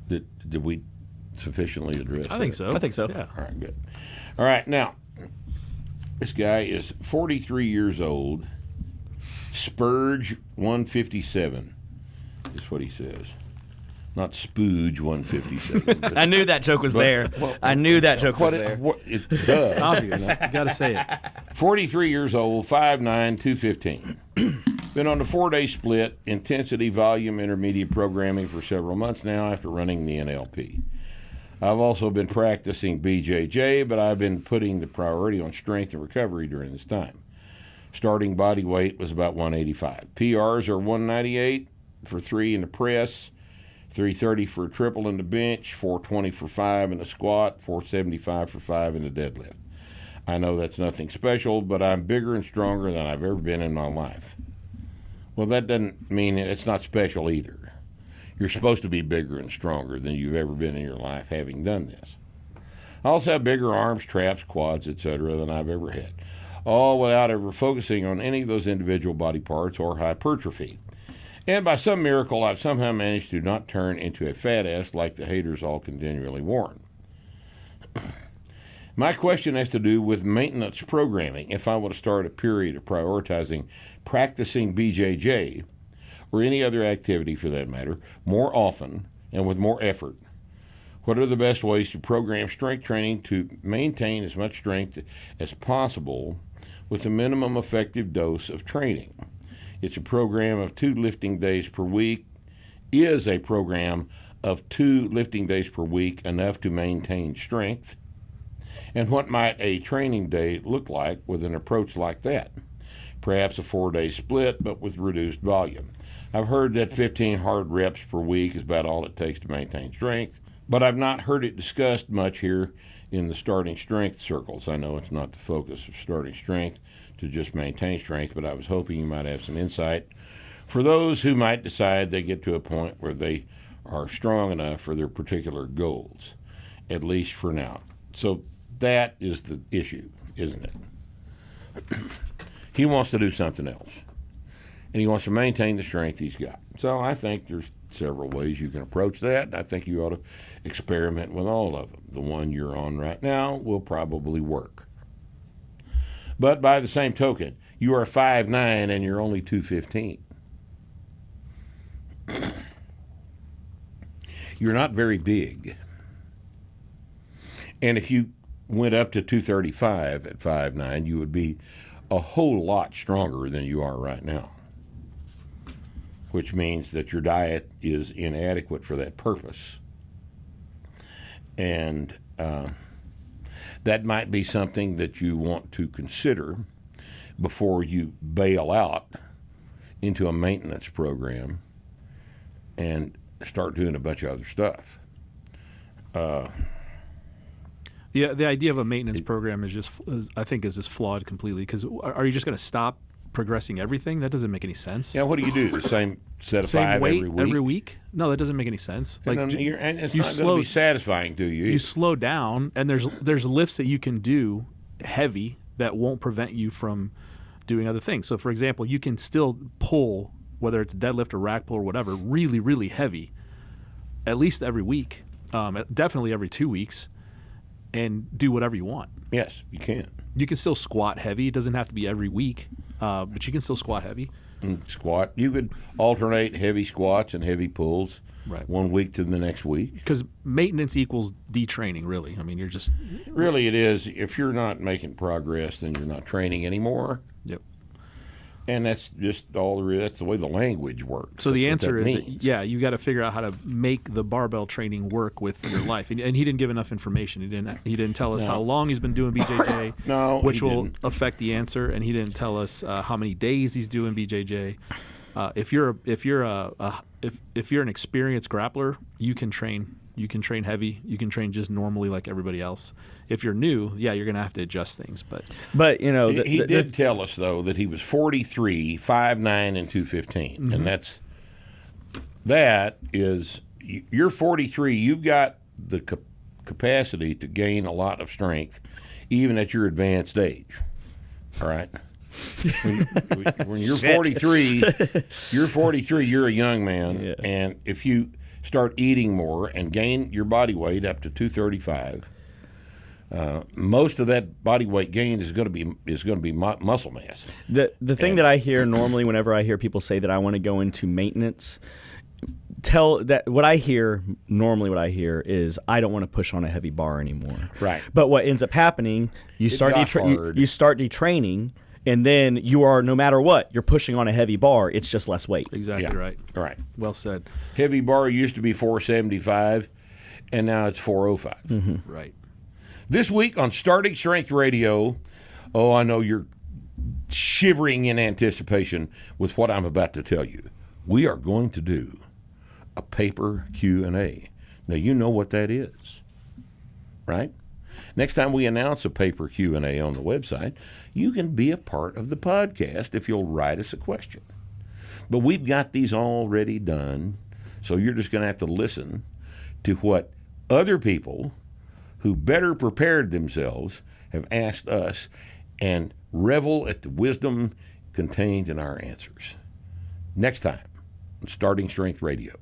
Did we sufficiently address that? I think so. I think so. Yeah. All right, good. All right, now, this guy is 43 years old. Spurge 157 is what he says. Not Spooge 157. I knew that joke was there. I knew that joke was there. Duh. Obvious. You got to say it. 43 years old, 5'9", 215. Been on a 4-day split, intensity, volume, intermediate programming for several months now after running the NLP. I've also been practicing BJJ, but I've been putting the priority on strength and recovery during this time. Starting body weight was about 185. PRs are 198 for 3 in the press, 330 for a triple in the bench, 420 for 5 in the squat, 475 for 5 in the deadlift. I know that's nothing special, but I'm bigger and stronger than I've ever been in my life. Well, that doesn't mean it's not special either. You're supposed to be bigger and stronger than you've ever been in your life having done this. I also have bigger arms, traps, quads, etc. than I've ever had, all without ever focusing on any of those individual body parts or hypertrophy. And by some miracle, I've somehow managed to not turn into a fat ass like the haters all continually warn. My question has to do with maintenance programming. If I want to start a period of prioritizing practicing BJJ, or any other activity for that matter, more often and with more effort, what are the best ways to program strength training to maintain as much strength as possible with a minimum effective dose of training? It's a program of 2 lifting days per week. Is a program of 2 lifting days per week enough to maintain strength? And what might a training day look like with an approach like that? Perhaps a 4-day split, but with reduced volume. I've heard that 15 hard reps per week is about all it takes to maintain strength, but I've not heard it discussed much here in the starting strength circles. I know it's not the focus of starting strength to just maintain strength, but I was hoping you might have some insight for those who might decide they get to a point where they are strong enough for their particular goals, at least for now. So that is the issue, isn't it? He wants to do something else, and he wants to maintain the strength he's got. So I think there's several ways you can approach that. I think you ought to experiment with all of them. The one you're on right now will probably work. But by the same token, you are 5'9" and you're only 215. You're not very big. And if you went up to 235 at 5'9", you would be a whole lot stronger than you are right now, which means that your diet is inadequate for that purpose. And that might be something that you want to consider before you bail out into a maintenance program and start doing a bunch of other stuff. The idea of a maintenance program is just flawed completely, because are you just going to stop progressing everything? That doesn't make any sense. Yeah, what do you do? The same set of Same 5 weight every week? No, that doesn't make any sense. And it's not going to be satisfying to you. You slow down, and there's lifts that you can do heavy that won't prevent you from doing other things. So, for example, you can still pull, whether it's deadlift or rack pull or whatever, really, really heavy, at least every week, definitely every 2 weeks, and do whatever you want. Yes, you can. You can still squat heavy. It doesn't have to be every week, but you can still squat heavy. And squat. You could alternate heavy squats and heavy pulls, right, 1 week to the next week. Because maintenance equals detraining, really. I mean, you're just... Really, it is. If you're not making progress, then you're not training anymore. Yep. And that's just all there is. That's the way the language works. So the That's answer what that is, means. you got to figure out how to make the barbell training work with your life. And he didn't give enough information. He didn't tell us how long he's been doing BJJ, which will affect the answer. And he didn't tell us how many days he's doing BJJ. If you're an experienced grappler, you can train. You can train heavy. You can train just normally like everybody else. If you're new, you're going to have to adjust things. But you know, he did tell us though that he was 43, 5'9", and 215, mm-hmm. and that is you're 43. You've got the capacity to gain a lot of strength, even at your advanced age. All right. When you're 43, you're a young man, and if you start eating more and gain your body weight up to 235, most of that body weight gain is going to be muscle mass. The thing that I hear normally whenever I hear people say that I want to go into maintenance, what I hear is I don't want to push on a heavy bar anymore. Right. But what ends up happening, you start detraining, and then you are, no matter what, you're pushing on a heavy bar. It's just less weight. Exactly right. Right. Well said. Heavy bar used to be 475, and now it's 405. Mm-hmm. Right. This week on Starting Strength Radio, I know you're shivering in anticipation with what I'm about to tell you. We are going to do a paper Q&A. Now, you know what that is, right? Next time we announce a paper Q&A on the website, you can be a part of the podcast if you'll write us a question. But we've got these already done, so you're just going to have to listen to what other people who better prepared themselves have asked us and revel at the wisdom contained in our answers. Next time on Starting Strength Radio.